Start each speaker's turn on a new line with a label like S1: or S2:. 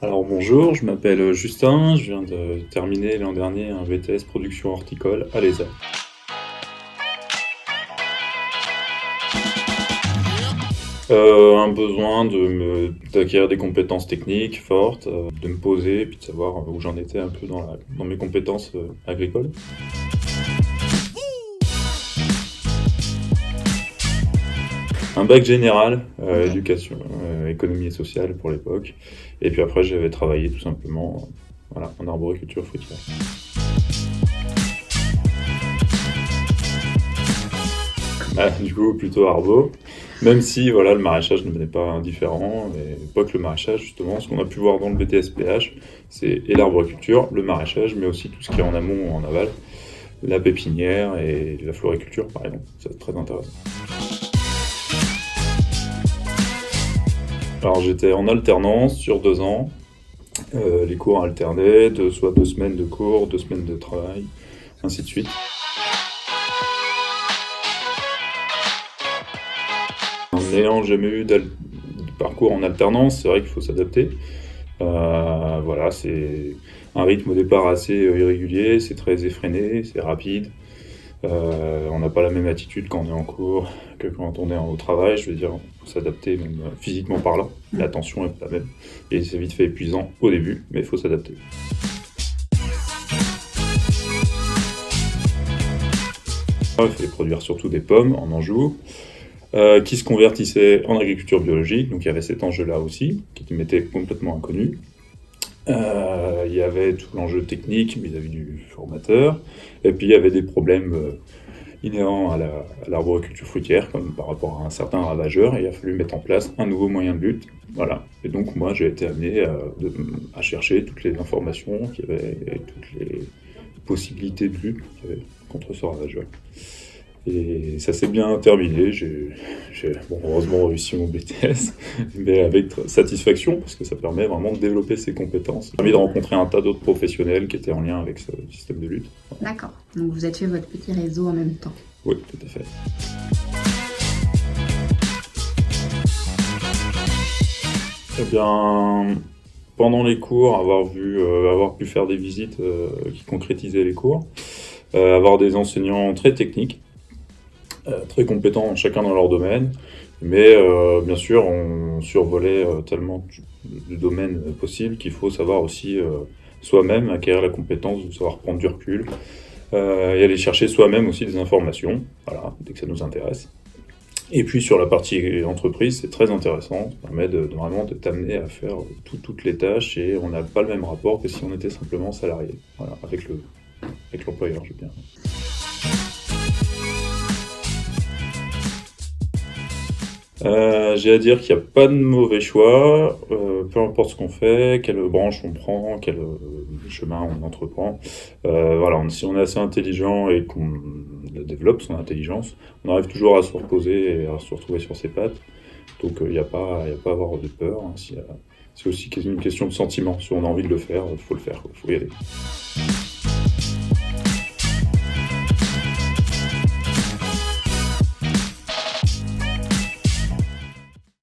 S1: Alors bonjour, je m'appelle Justin, je viens de terminer l'an dernier un BTS production horticole à l'ESA. Un besoin d'acquérir des compétences techniques fortes, de me poser, puis de savoir où j'en étais un peu dans mes compétences agricoles. Un bac général,
S2: OK.
S1: éducation, économie et sociale pour l'époque. Et puis après, j'avais travaillé tout simplement, voilà, en arboriculture fruitière. Ah, du coup, plutôt arbo. Même si voilà, le maraîchage ne m'est pas indifférent, et pas que le maraîchage, justement, ce qu'on a pu voir dans le BTS-PH, c'est et l'arboriculture, le maraîchage, mais aussi tout ce qui est en amont ou en aval, la pépinière et la floriculture, par exemple. C'est très intéressant. Alors j'étais en alternance sur 2 ans. Les cours alternaient, soit 2 semaines de cours, 2 semaines de travail, ainsi de suite. En n'ayant jamais eu de parcours en alternance, c'est vrai qu'il faut s'adapter. Voilà, c'est un rythme au départ assez irrégulier, c'est très effréné, c'est rapide. On n'a pas la même attitude quand on est en cours que quand on est au travail. Je veux dire, il faut s'adapter même physiquement parlant. La tension est pas la même. Et c'est vite fait épuisant au début, mais il faut s'adapter. Il fallait produire surtout des pommes en Anjou, qui se convertissaient en agriculture biologique. Donc il y avait cet enjeu-là aussi, qui m'était complètement inconnu. Il y avait tout l'enjeu technique vis-à-vis du formateur, et puis il y avait des problèmes inhérents à l'arboriculture fruitière, comme par rapport à un certain ravageur, et il a fallu mettre en place un nouveau moyen de lutte. Voilà. Et donc moi j'ai été amené à chercher toutes les informations qu'il y avait, et toutes les possibilités de lutte qu'il y avait contre ce ravageur. Et ça s'est bien terminé. J'ai heureusement réussi mon BTS, mais avec satisfaction, parce que ça permet vraiment de développer ses compétences. Ça a permis de rencontrer un tas d'autres professionnels qui étaient en lien avec ce système de lutte.
S2: D'accord. Donc vous êtes fait votre petit réseau en même temps.
S1: Oui, tout à fait. Eh bien, pendant les cours, avoir pu faire des visites qui concrétisaient les cours, avoir des enseignants très techniques, très compétents chacun dans leur domaine, mais bien sûr on survolait tellement de domaines possibles qu'il faut savoir aussi soi-même acquérir la compétence de savoir prendre du recul et aller chercher soi-même aussi des informations, voilà, dès que ça nous intéresse. Et puis sur la partie entreprise, c'est très intéressant, ça permet vraiment de t'amener à faire toutes les tâches, et on n'a pas le même rapport que si on était simplement salarié, voilà, avec l'employeur, je veux bien. J'ai à dire qu'il n'y a pas de mauvais choix, peu importe ce qu'on fait, quelle branche on prend, quel chemin on entreprend. Voilà, si on est assez intelligent et qu'on développe son intelligence, on arrive toujours à se reposer et à se retrouver sur ses pattes. Donc il n'y a pas à avoir de peur, hein. C'est aussi une question de sentiment. Si on a envie de le faire, il faut le faire, il faut y aller.